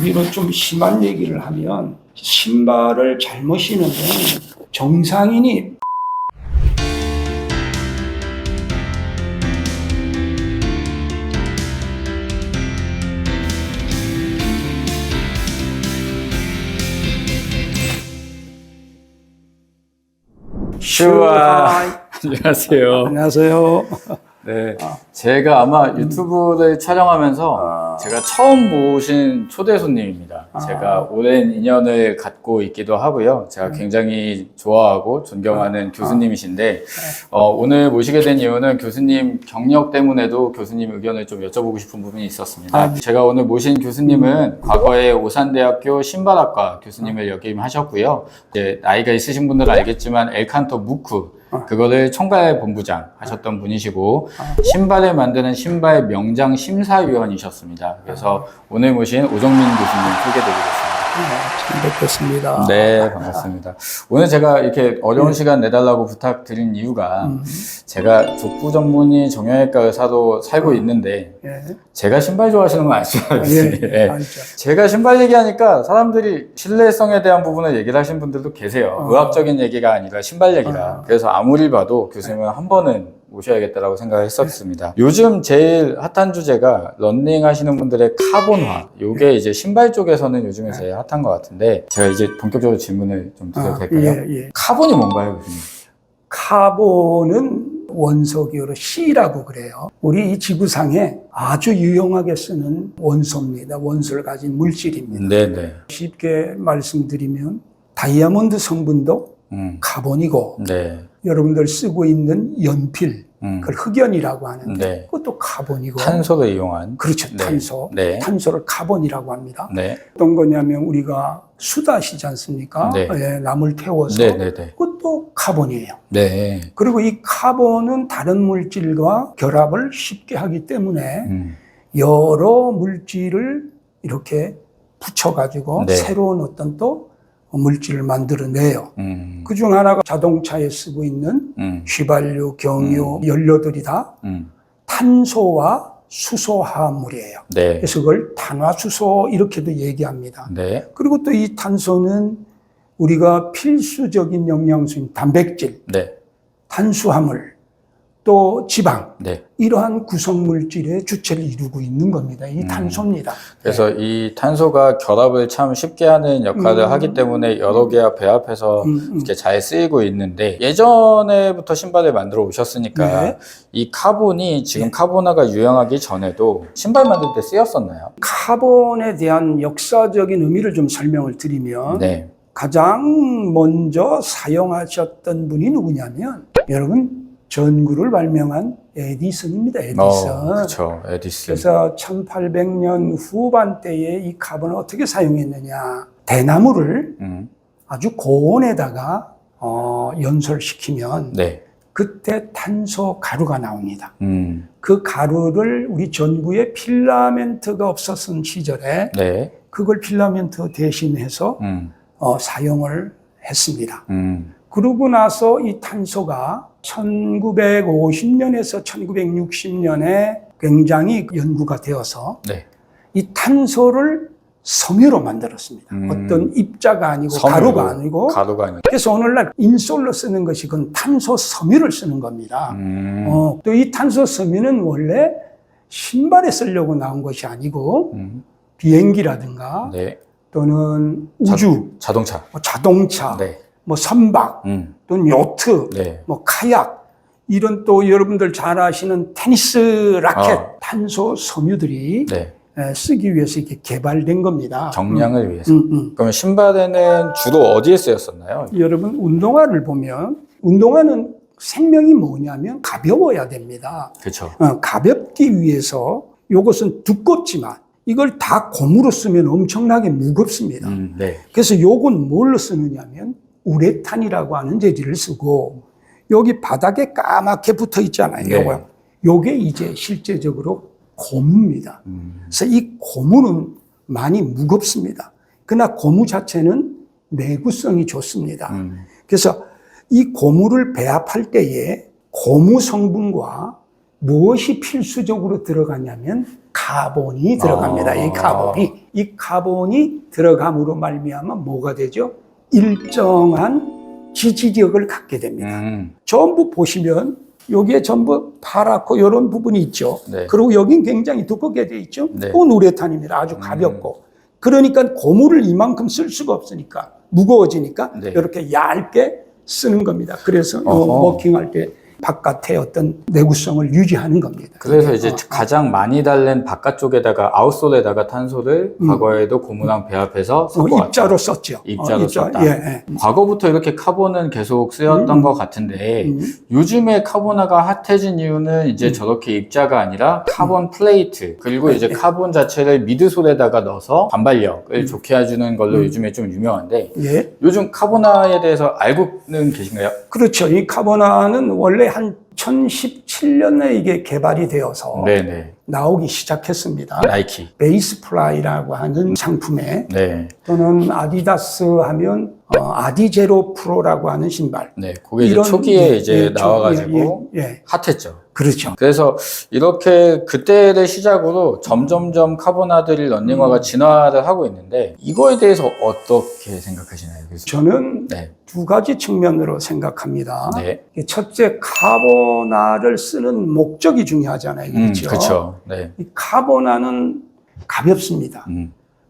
우리는 좀 심한 얘기를 하면 신발을 잘못 신으면 정상인이 슈아 안녕하세요. 안녕하세요. 네, 제가 아마 유튜브를 촬영하면서 제가 처음 모신 초대 손님입니다. 제가 오랜 인연을 갖고 있기도 하고요. 제가 굉장히 좋아하고 존경하는 교수님이신데 오늘 모시게 된 이유는 교수님 경력 때문에도 교수님 의견을 좀 여쭤보고 싶은 부분이 있었습니다. 제가 오늘 모신 교수님은 과거에 오산대학교 신발학과 교수님을 역임하셨고요. 이제 나이가 있으신 분들은 알겠지만 엘칸터 무크 그거를 총괄 본부장 하셨던 분이시고 신발을 만드는 신발 명장 심사위원이셨습니다. 그래서 오늘 모신 오정민 교수님 소개드리겠습니다. 처음 뵙겠습니다. 네, 반갑습니다. 오늘 제가 이렇게 어려운 시간 내달라고 부탁드린 이유가 제가 족부 전문의 정형외과 의사로 살고 있는데 제가 신발 좋아하시는 건 아시죠? 제가 신발 얘기하니까 사람들이 신뢰성에 대한 부분을 얘기를 하시는 분들도 계세요. 의학적인 얘기가 아니라 신발 얘기라. 그래서 아무리 봐도 교수님은 한 번은 모셔야겠다라고 생각을 했었습니다. 요즘 제일 핫한 주제가 러닝 하시는 분들의 카본화. 요게 이제 신발 쪽에서는 요즘에 제일 핫한 것 같은데 제가 이제 본격적으로 질문을 좀 드려도 될까요? 카본이 뭔가요, 교수님? 카본은 원소기호로 C라고 그래요. 우리 이 지구상에 아주 유용하게 쓰는 원소입니다. 원소를 가진 물질입니다. 네네. 쉽게 말씀드리면 다이아몬드 성분도 카본이고 여러분들 쓰고 있는 연필, 그걸 흑연이라고 하는데 그것도 카본이고 탄소를 이용한 그렇죠. 탄소. 탄소를 카본이라고 합니다. 어떤 거냐면 우리가 수다시지 않습니까? 나무를 태워서 그것도 카본이에요. 그리고 이 카본은 다른 물질과 결합을 쉽게 하기 때문에 여러 물질을 이렇게 붙여가지고 새로운 어떤 또 물질을 만들어내요. 그중 하나가 자동차에 쓰고 있는 휘발유, 경유, 연료들이 다 탄소와 수소 화합물이에요. 그래서 그걸 탄화수소 이렇게도 얘기합니다. 그리고 또 이 탄소는 우리가 필수적인 영양소인 단백질, 탄수화물, 또 지방 이러한 구성물질의 주체를 이루고 있는 겁니다. 이 탄소입니다. 그래서 이 탄소가 결합을 참 쉽게 하는 역할을 하기 때문에 여러 개와 배합해서 이렇게 잘 쓰이고 있는데 예전에부터 신발을 만들어 오셨으니까 이 카본이 지금 카본화가 유행하기 전에도 신발 만들 때 쓰였었나요? 카본에 대한 역사적인 의미를 좀 설명을 드리면 가장 먼저 사용하셨던 분이 누구냐면 여러분 전구를 발명한 에디슨입니다. 에디슨. 그렇죠. 에디슨. 그래서 1800년 후반대에 이 카본을 어떻게 사용했느냐. 대나무를 아주 고온에다가 연솔시키면 그때 탄소 가루가 나옵니다. 그 가루를 우리 전구에 필라멘트가 없었던 시절에 그걸 필라멘트 대신해서 사용을 했습니다. 그러고 나서 이 탄소가 1950년에서 1960년에 굉장히 연구가 되어서 이 탄소를 섬유로 만들었습니다. 어떤 입자가 아니고 가루가 아니고. 그래서 오늘날 인솔로 쓰는 것이 그건 탄소 섬유를 쓰는 겁니다. 또 이 탄소 섬유는 원래 신발에 쓰려고 나온 것이 아니고 비행기라든가 또는 우주, 자동차, 뭐 선박, 또는 요트, 뭐 카약 이런 또 여러분들 잘 아시는 테니스 라켓 탄소 섬유들이 쓰기 위해서 이렇게 개발된 겁니다. 경량을 위해서. 그러면 신발에는 주로 어디에 쓰였었나요? 여러분 운동화를 보면 운동화는 생명이 뭐냐면 가벼워야 됩니다. 가볍기 위해서 이것은 두껍지만 이걸 다 고무로 쓰면 엄청나게 무겁습니다. 그래서 요건 뭘로 쓰느냐면 우레탄이라고 하는 재질을 쓰고 여기 바닥에 까맣게 붙어 있잖아요. 요게 이제 실제적으로 고무입니다. 그래서 이 고무는 많이 무겁습니다. 그러나 고무 자체는 내구성이 좋습니다. 그래서 이 고무를 배합할 때에 고무 성분과 무엇이 필수적으로 들어가냐면 카본이 들어갑니다. 이 카본이 들어감으로 말미암아 뭐가 되죠? 일정한 지지력을 갖게 됩니다. 전부 보시면 여기에 전부 파랗고 이런 부분이 있죠. 네. 그리고 여긴 굉장히 두껍게 되어 있죠. 네. 또 누레탄입니다. 아주 가볍고. 그러니까 고무를 이만큼 쓸 수가 없으니까 무거워지니까 네. 이렇게 얇게 쓰는 겁니다. 그래서 워킹할 때 바깥의 어떤 내구성을 유지하는 겁니다. 그래서 이제 가장 많이 달랜 바깥쪽에다가 아웃솔에다가 탄소를 과거에도 고무랑 배합해서 섞어왔다. 입자로 썼죠. 입자로 썼다. 예. 과거부터 이렇게 카본은 계속 쓰였던 것 같은데 요즘에 카보나가 핫해진 이유는 이제 저렇게 입자가 아니라 카본 플레이트 그리고 이제 카본 자체를 미드솔에다가 넣어서 반발력을 좋게 해주는 걸로 요즘에 좀 유명한데 예. 요즘 카보나에 대해서 알고는 계신가요? 그렇죠. 이 카보나는 원래 한 2017년에 이게 개발이 되어서 네네. 나오기 시작했습니다. 나이키. 베이스플라이라고 하는 상품에 네. 또는 아디다스 하면 아디제로 프로라고 하는 신발. 네. 그게 이제 초기에 이제 나와가지고 예. 핫했죠. 그렇죠. 그래서 이렇게 그때를 시작으로 점점점 카보나들이 런닝화가 진화를 하고 있는데 이거에 대해서 어떻게 생각하시나요? 그래서 저는 네. 두 가지 측면으로 생각합니다. 네. 첫째, 카보나를 쓰는 목적이 중요하잖아요. 그렇죠? 그렇죠. 네. 이 카보나는 가볍습니다.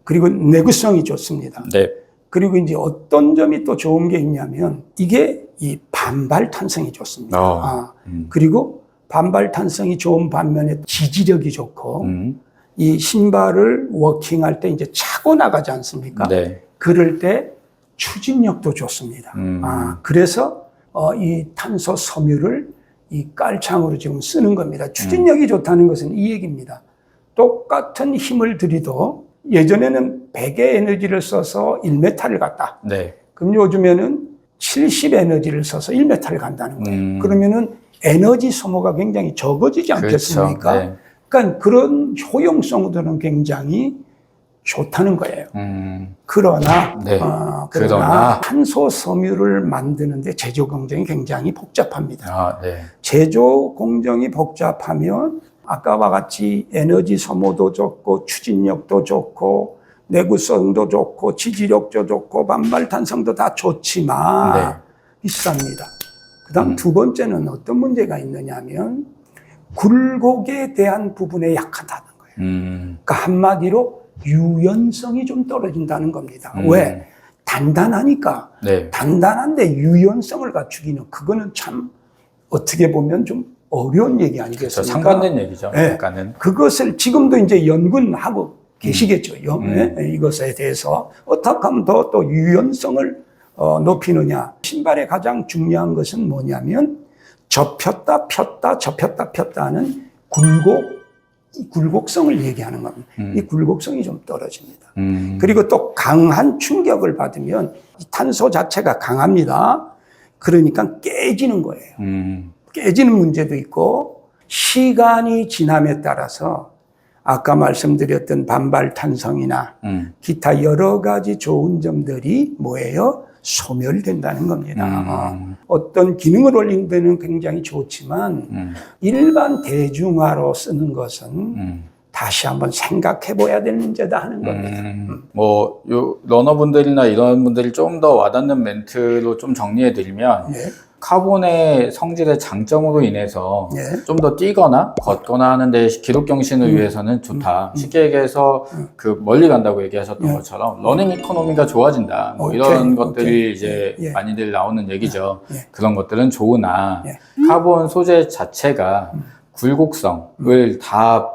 그리고 내구성이 좋습니다. 네. 그리고 이제 어떤 점이 또 좋은 게 있냐면 이게 이 반발 탄성이 좋습니다. 그리고 반발 탄성이 좋은 반면에 지지력이 좋고 이 신발을 워킹할 때 이제 차고 나가지 않습니까? 네. 그럴 때 추진력도 좋습니다. 그래서 이 탄소 섬유를 이 깔창으로 지금 쓰는 겁니다. 추진력이 좋다는 것은 이 얘기입니다. 똑같은 힘을 들이도 예전에는 100의 에너지를 써서 1m를 갔다. 네. 그럼 요즘에는 70 에너지를 써서 1m를 간다는 거예요. 그러면은 에너지 소모가 굉장히 적어지지 않겠습니까? 그렇죠. 네. 그러니까 그런 효용성들은 굉장히 좋다는 거예요. 그러나, 네. 그러나 탄소 섬유를 만드는데 제조 공정이 굉장히 복잡합니다. 네. 제조 공정이 복잡하면 아까와 같이 에너지 소모도 좋고 추진력도 좋고 내구성도 좋고 지지력도 좋고 반발 탄성도 다 좋지만 비쌉니다. 그다음 두 번째는 어떤 문제가 있느냐 하면 굴곡에 대한 부분에 약하다는 거예요. 그러니까 한마디로 유연성이 좀 떨어진다는 겁니다. 왜? 단단하니까. 네. 단단한데 유연성을 갖추기는 그거는 참 어떻게 보면 좀 어려운 얘기 아니겠습니까? 그렇죠. 상반된 얘기죠. 네. 약간은. 그것을 지금도 이제 연구하고 계시겠죠. 이것에 대해서 어떻게 하면 또 유연성을 높이느냐. 신발의 가장 중요한 것은 뭐냐면 접혔다 폈다 접혔다 폈다 하는 굴곡성을 얘기하는 겁니다. 이 굴곡성이 좀 떨어집니다. 그리고 또 강한 충격을 받으면 이 탄소 자체가 강합니다. 그러니까 깨지는 거예요. 깨지는 문제도 있고 시간이 지남에 따라서 아까 말씀드렸던 반발 탄성이나 기타 여러 가지 좋은 점들이 뭐예요? 소멸된다는 겁니다. 어떤 기능을 올리는 데는 굉장히 좋지만 일반 대중화로 쓰는 것은 다시 한번 생각해 봐야 되는 문제다 하는 겁니다. 뭐, 러너분들이나 이런 분들이 좀 더 와닿는 멘트로 좀 정리해 드리면, 카본의 성질의 장점으로 인해서 좀 더 뛰거나 걷거나 하는데 기록 경신을 위해서는 좋다. 쉽게 얘기해서 그 멀리 간다고 얘기하셨던 것처럼 러닝 이코노미가 좋아진다. 뭐 이런 것들이 이제 많이들 나오는 얘기죠. 그런 것들은 좋으나 카본 소재 자체가 굴곡성을 다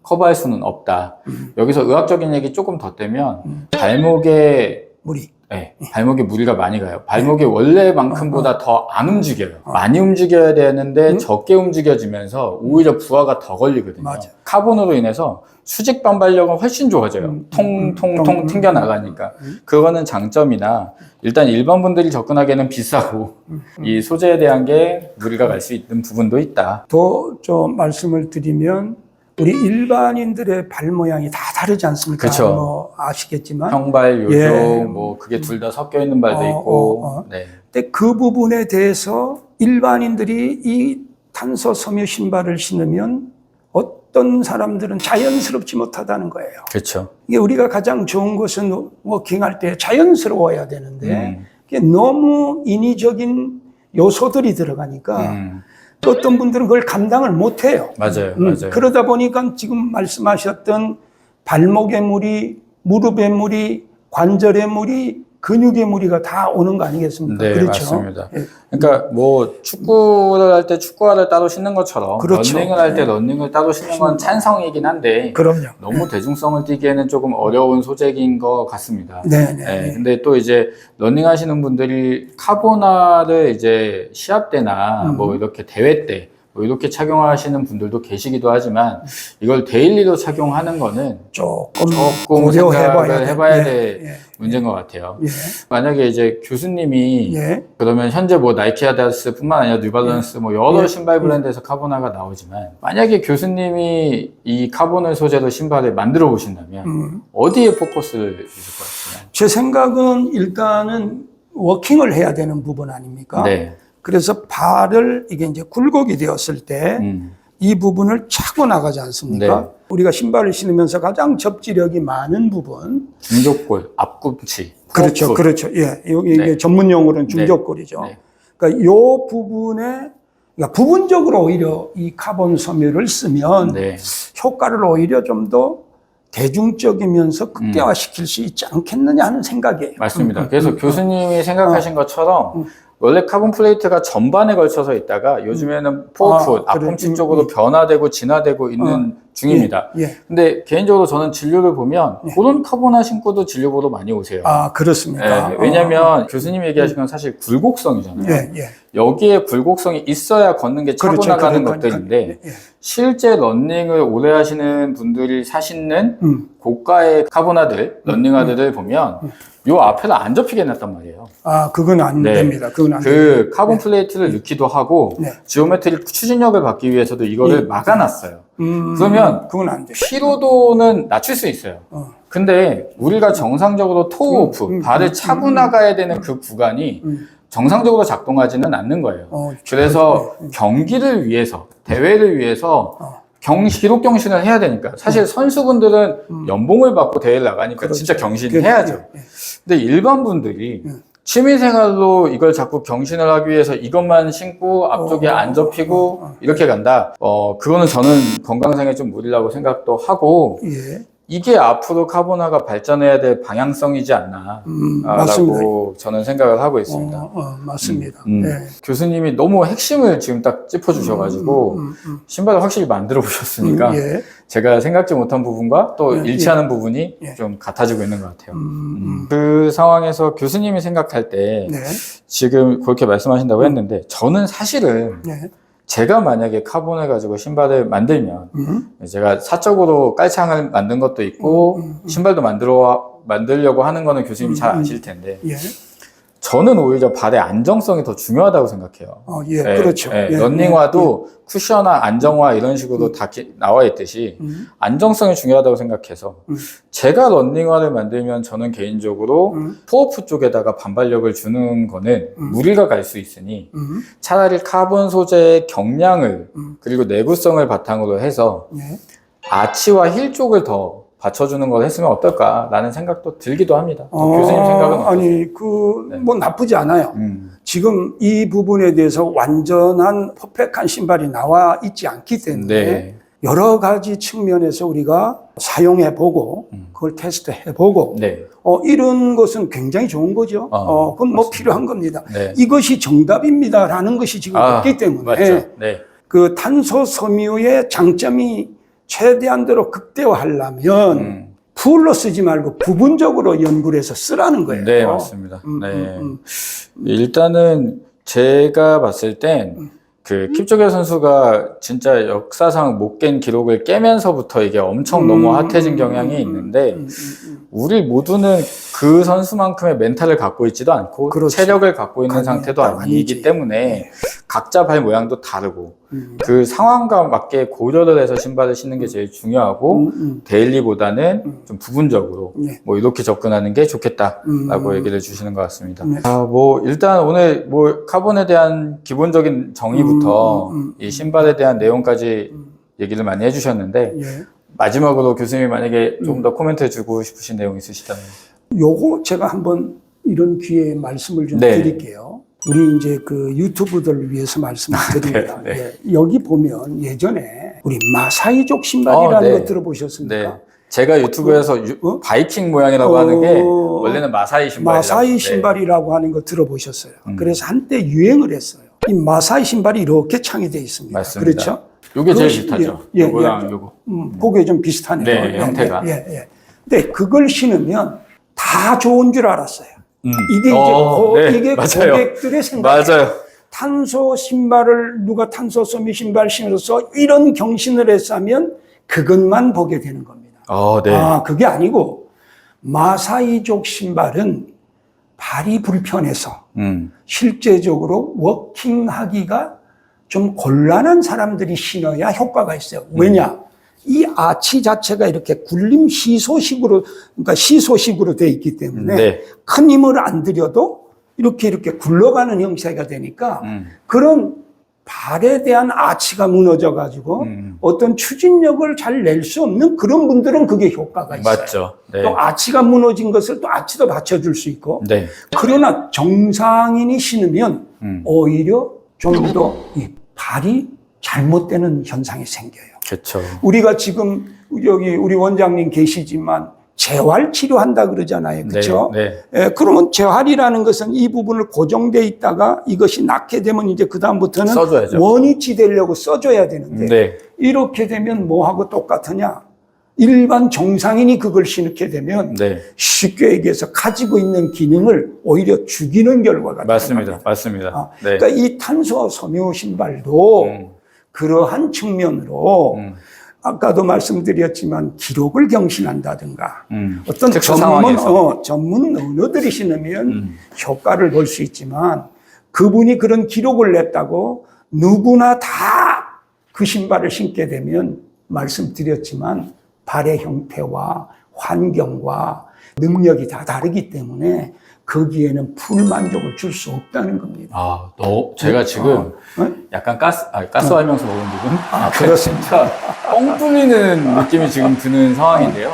커버할 수는 없다. 여기서 의학적인 얘기 조금 더 떼면 발목에 무리. 네, 발목에 무리가 많이 가요. 발목이 원래만큼보다 더 안 움직여요. 많이 움직여야 되는데 적게 움직여지면서 오히려 부하가 더 걸리거든요. 맞아. 카본으로 인해서 수직 반발력은 훨씬 좋아져요. 통통통 튕겨나가니까. 그거는 장점이나 일단 일반 분들이 접근하기에는 비싸고 이 소재에 대한 게 무리가 갈 수 있는 부분도 있다. 더 좀 말씀을 드리면 우리 일반인들의 발 모양이 다 다르지 않습니까? 그쵸. 뭐 아시겠지만 평발, 요종, 뭐 그게 둘 다 섞여 있는 발도 있고. 네. 근데 그 부분에 대해서 일반인들이 이 탄소 섬유 신발을 신으면 어떤 사람들은 자연스럽지 못하다는 거예요. 그렇죠. 이게 우리가 가장 좋은 것은 워킹할 때 자연스러워야 되는데 이게 너무 인위적인 요소들이 들어가니까 또 어떤 분들은 그걸 감당을 못해요. 맞아요, 맞아요. 그러다 보니까 지금 말씀하셨던 발목의 무리, 무릎의 무리, 관절의 무리, 근육의 무리가 다 오는 거 아니겠습니까? 네, 그렇죠? 맞습니다. 예. 그러니까 뭐 축구를 할 때 축구화를 따로 신는 것처럼 그렇죠. 러닝을 할 때 러닝을 따로 신는 건 찬성이긴 한데 그럼요. 너무 대중성을 띠기에는 조금 어려운 소재인 것 같습니다. 네, 네. 근데 또 이제 러닝 하시는 분들이 카보나를 이제 시합 때나 뭐 이렇게 대회 때 뭐 이렇게 착용하시는 분들도 계시기도 하지만 이걸 데일리로 착용하는 거는 조금 생각을 해봐야 될 문제인 것 같아요. 만약에 이제 교수님이 그러면 현재 뭐 나이키 아디다스뿐만 아니라 뉴발란스 뭐 여러 신발 브랜드에서 카보나가 나오지만 만약에 교수님이 이 카보나 소재로 신발을 만들어 보신다면 어디에 포커스를 주실 것 같아요? 제 생각은 일단은 워킹을 해야 되는 부분 아닙니까? 네. 그래서 발을 이게 이제 굴곡이 되었을 때 이 부분을 차고 나가지 않습니까? 네. 우리가 신발을 신으면서 가장 접지력이 많은 부분. 중족골, 앞꿈치. 그렇죠. 그렇죠. 예. 이게 전문 용어로는 중족골이죠. 네. 그러니까 요 부분에, 그러니까 부분적으로 오히려 이 카본 섬유를 쓰면 효과를 오히려 좀 더 대중적이면서 극대화시킬 수 있지 않겠느냐 하는 생각이에요. 맞습니다. 그래서 교수님이 생각하신 것처럼 원래 카본 플레이트가 전반에 걸쳐서 있다가 요즘에는 포어풋, 앞꿈치 쪽으로 변화되고 진화되고 있는 중입니다. 근데 개인적으로 저는 진료를 보면 그런 카보나 신고도 진료 보러 많이 오세요. 아, 그렇습니까? 왜냐면 교수님 얘기하신 건 사실 굴곡성이잖아요. 여기에 굴곡성이 있어야 걷는 게 차고 나가는 것들인데 실제 러닝을 오래 하시는 분들이 사시는 고가의 카보나들, 러닝화들을 보면 요 앞에를 안 접히게 해놨단 말이에요. 아, 그건 안 됩니다. 그건 안 됩니다. 카본 플레이트를 넣기도 하고 지오메트릭 추진력을 받기 위해서도 이거를 막아놨어요. 그러면 그건 안 돼요. 피로도는 낮출 수 있어요. 근데 우리가 정상적으로 토우오프, 발을 차고 나가야 되는 그 구간이 정상적으로 작동하지는 않는 거예요. 그래서 경기를 위해서, 대회를 위해서 기록 경신을 해야 되니까. 사실 선수분들은 연봉을 받고 대회를 나가니까 진짜 경신을 해야죠. 근데 일반 분들이 취미생활로 이걸 자꾸 경신을 하기 위해서 이것만 신고 앞쪽에 안 접히고 이렇게 간다. 그거는 저는 건강상에 좀 무리라고 생각도 하고 이게 앞으로 카보나가 발전해야 될 방향성이지 않나 라고 저는 생각을 하고 있습니다. 맞습니다. 교수님이 너무 핵심을 지금 딱 짚어주셔가지고 신발을 확실히 만들어 보셨으니까 제가 생각지 못한 부분과 또 일치하는 부분이 좀 같아지고 있는 것 같아요. 그 상황에서 교수님이 생각할 때 지금 그렇게 말씀하신다고 했는데 저는 사실은 제가 만약에 카본을 가지고 신발을 만들면 제가 사적으로 깔창을 만든 것도 있고 신발도 만들려고 하는 거는 교수님이 잘 아실 텐데 저는 오히려 발의 안정성이 더 중요하다고 생각해요. 그렇죠. 러닝화도 쿠션화, 안정화 이런 식으로 다 나와 있듯이 안정성이 중요하다고 생각해서 제가 러닝화를 만들면 저는 개인적으로 포어풋 쪽에다가 반발력을 주는 거는 무리가 갈 수 있으니 차라리 카본 소재의 경량을 그리고 내구성을 바탕으로 해서 아치와 힐 쪽을 더 받쳐주는 걸 했으면 어떨까라는 생각도 들기도 합니다. 교수님 생각은 어떠세요? 아니, 뭐 나쁘지 않아요. 지금 이 부분에 대해서 완전한 퍼펙트한 신발이 나와 있지 않기 때문에 여러 가지 측면에서 우리가 사용해보고 그걸 테스트해보고 이런 것은 굉장히 좋은 거죠. 그건 뭐 필요한 겁니다. 이것이 정답입니다라는 것이 지금 없기 때문에 그 탄소 섬유의 장점이 최대한대로 극대화하려면 풀로 쓰지 말고 부분적으로 연구를 해서 쓰라는 거예요. 네, 맞습니다. 일단은 제가 봤을 땐 그 킵조게 선수가 진짜 역사상 못 깬 기록을 깨면서부터 이게 엄청 너무 핫해진 경향이 있는데 우리 모두는 그 선수만큼의 멘탈을 갖고 있지도 않고 그렇지. 체력을 갖고 있는 상태도 아니기 때문에 각자 발 모양도 다르고 그 상황과 맞게 고려를 해서 신발을 신는 게 제일 중요하고 데일리보다는 좀 부분적으로 뭐 이렇게 접근하는 게 좋겠다라고 얘기를 주시는 것 같습니다. 뭐 일단 오늘 뭐 카본에 대한 기본적인 정의부터 이 신발에 대한 내용까지 얘기를 많이 해주셨는데 마지막으로 교수님이 만약에 조금 더 코멘트 주고 싶으신 내용 있으시다면 요거 제가 한번 이런 기회에 말씀을 좀 드릴게요. 우리 이제 그 유튜브들을 위해서 말씀을 드립니다. 여기 보면 예전에 우리 마사이족 신발이라는 거 들어보셨습니까? 네. 제가 유튜브에서 바이킹 모양이라고 하는 게 원래는 마사이 신발이라고. 마사이 신발이라고 하는 거 들어보셨어요. 그래서 한때 유행을 했어요. 이 마사이 신발이 이렇게 창이 되어 있습니다. 맞습니다. 그렇죠? 요게 제일 비슷하죠. 요거랑 요거. 그게 좀 비슷하네요. 네, 형태가. 근데 그걸 신으면 다 좋은 줄 알았어요. 이게 이제 이게 맞아요. 고객들의 생각이에요. 맞아요. 탄소 신발을 누가 탄소 소미 신발 신어서 이런 경신을 했으면 그것만 보게 되는 겁니다. 그게 아니고 마사이족 신발은 발이 불편해서 실제적으로 워킹하기가 좀 곤란한 사람들이 신어야 효과가 있어요. 왜냐? 이 아치 자체가 이렇게 굴림 시소식으로, 그러니까 시소식으로 되어 있기 때문에 큰 힘을 안 들여도 이렇게 굴러가는 형태가 되니까 그런 발에 대한 아치가 무너져가지고 어떤 추진력을 잘 낼 수 없는 그런 분들은 그게 효과가 있어요. 맞죠. 또 아치가 무너진 것을 또 아치도 받쳐줄 수 있고. 그러나 정상인이 신으면 오히려 좀 더 이 발이 잘못되는 현상이 생겨요. 그렇죠. 우리가 지금 여기 우리 원장님 계시지만 재활 치료한다 그러잖아요. 그렇죠? 그러면 재활이라는 것은 이 부분을 고정돼 있다가 이것이 낫게 되면 이제 그다음부터는 써줘야죠. 원위치 되려고 써줘야 되는데 이렇게 되면 뭐하고 똑같으냐? 일반 정상인이 그걸 신게 되면 쉽게 얘기해서 가지고 있는 기능을 오히려 죽이는 결과가 맞습니다. 맞습니다. 그러니까 이 탄소 섬유 신발도 그러한 측면으로 아까도 말씀드렸지만 기록을 경신한다든가 어떤 전문 언어들이 신으면 효과를 볼 수 있지만 그분이 그런 기록을 냈다고 누구나 다 그 신발을 신게 되면 말씀드렸지만 발의 형태와 환경과 능력이 다 다르기 때문에 거기에는 풀만족을 줄 수 없다는 겁니다. 제가 지금 약간 가스하면서 먹은 부분? 그렇습니다. 뻥 뚫리는 느낌이 지금 드는 상황인데요.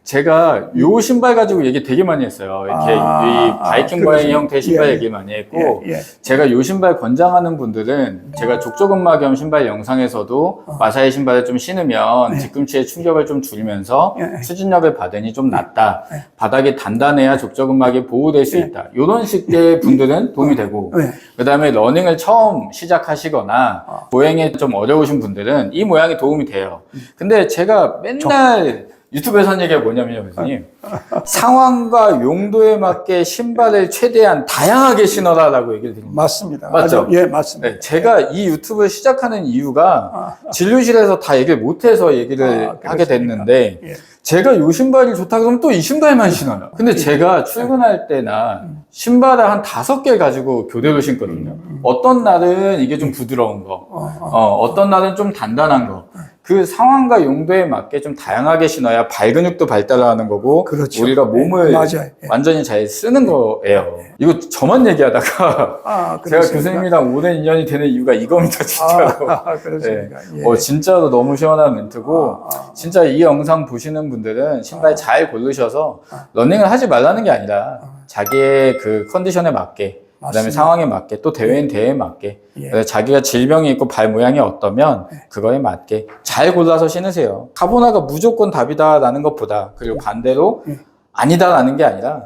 제가 요 신발 가지고 얘기 되게 많이 했어요. 이렇게 이 바이킹 모양의 형태의 신발 얘기 많이 했고, 제가 요 신발 권장하는 분들은 제가 족저근막염 신발 영상에서도 마사이 신발을 좀 신으면 뒤꿈치의 충격을 좀 줄이면서 추진력을 받으니 좀 낫다. 바닥이 단단해야 족저근막이 보호될 수 있다. 이런 식의 분들은 도움이 되고, 그 다음에 러닝을 처음 시작하시거나 보행에 좀 어려우신 분들은 이 모양이 도움이 돼요. 근데 제가 맨날 유튜브에서 하는 얘기가 뭐냐면요, 교수님. 상황과 용도에 맞게 신발을 최대한 다양하게 신어라라고 얘기를 드립니다. 맞습니다. 맞죠? 맞습니다. 제가 이 유튜브를 시작하는 이유가 진료실에서 다 얘기를 못해서 얘기를 하게 됐는데 제가 요 신발이 좋다 그러면 또 이 신발만 신어요. 근데 제가 출근할 때나 신발을 한 5개 가지고 교대로 신거든요. 어떤 날은 이게 좀 부드러운 거, 어떤 날은 좀 단단한 거. 그 상황과 용도에 맞게 좀 다양하게 신어야 발 근육도 발달하는 거고 우리가 몸을 완전히 잘 쓰는 거예요. 이거 저만 얘기하다가 제가 교수님이랑 오랜 인연이 되는 이유가 이겁니다, 진짜로. 진짜로 너무 시원한 멘트고 진짜 이 영상 보시는 분들은 신발 잘 고르셔서 러닝을 하지 말라는 게 아니라 자기의 그 컨디션에 맞게 그다음에 상황에 맞게 또 대회인 대회에 맞게 자기가 질병이 있고 발 모양이 어떠면 그거에 맞게 잘 골라서 신으세요. 카보나가 무조건 답이다라는 것보다 그리고 반대로 아니다라는 게 아니라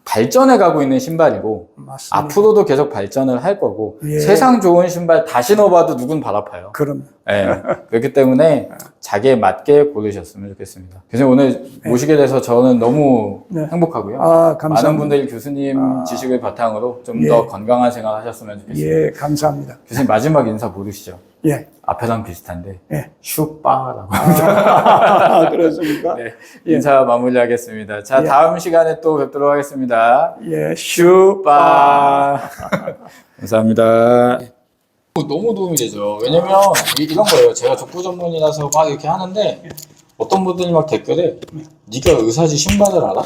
발전해 가고 있는 신발이고 앞으로도 계속 발전을 할 거고 세상 좋은 신발 다 신어봐도 누군 발 아파요. 그럼. 그렇기 때문에 자기에 맞게 고르셨으면 좋겠습니다. 교수님 오늘 모시게 돼서 저는 너무 행복하고요. 감사합니다. 많은 분들이 교수님 지식을 바탕으로 좀 더 건강한 생활 하셨으면 좋겠습니다. 감사합니다. 교수님 마지막 인사 모르시죠? 예. 앞에랑 비슷한데 예. 슈빠라고 그렇습니까? 네, 인사 마무리하겠습니다. 자, 예. 다음 시간에 또 뵙도록 하겠습니다. 예, 슈빠. 감사합니다. 너무 도움이 되죠. 왜냐면 이런 거예요. 제가 족구 전문이라서 막 이렇게 하는데 어떤 분들이 막 댓글에 네가 의사지 신발을 알아?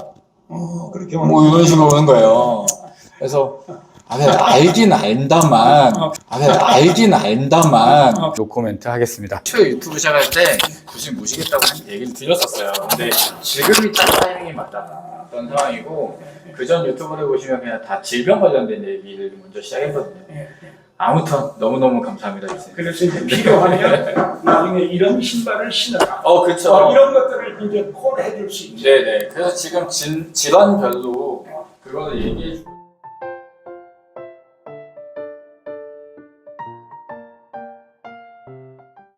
그렇게 뭐 이런 식으로 오는 거예요. 그래서 알긴 안다만 노코멘트 하겠습니다. 초에 유튜브 시작할 때 굳이 모시겠다고 얘기를 드렸었어요. 근데 지금이 딱 타이밍이 맞다던 상황이고 그전 유튜브를 보시면 그냥 다 질병 관련된 얘기를 먼저 시작했거든요. 아무튼 너무너무 감사합니다. 그래서 이제 필요하면 나중에 이런 신발을 신어라. 그렇죠. 이런 것들을 이제 콜 해줄 수 있는. 네네. 그래서 지금 질환별로 그거를 얘기해 주고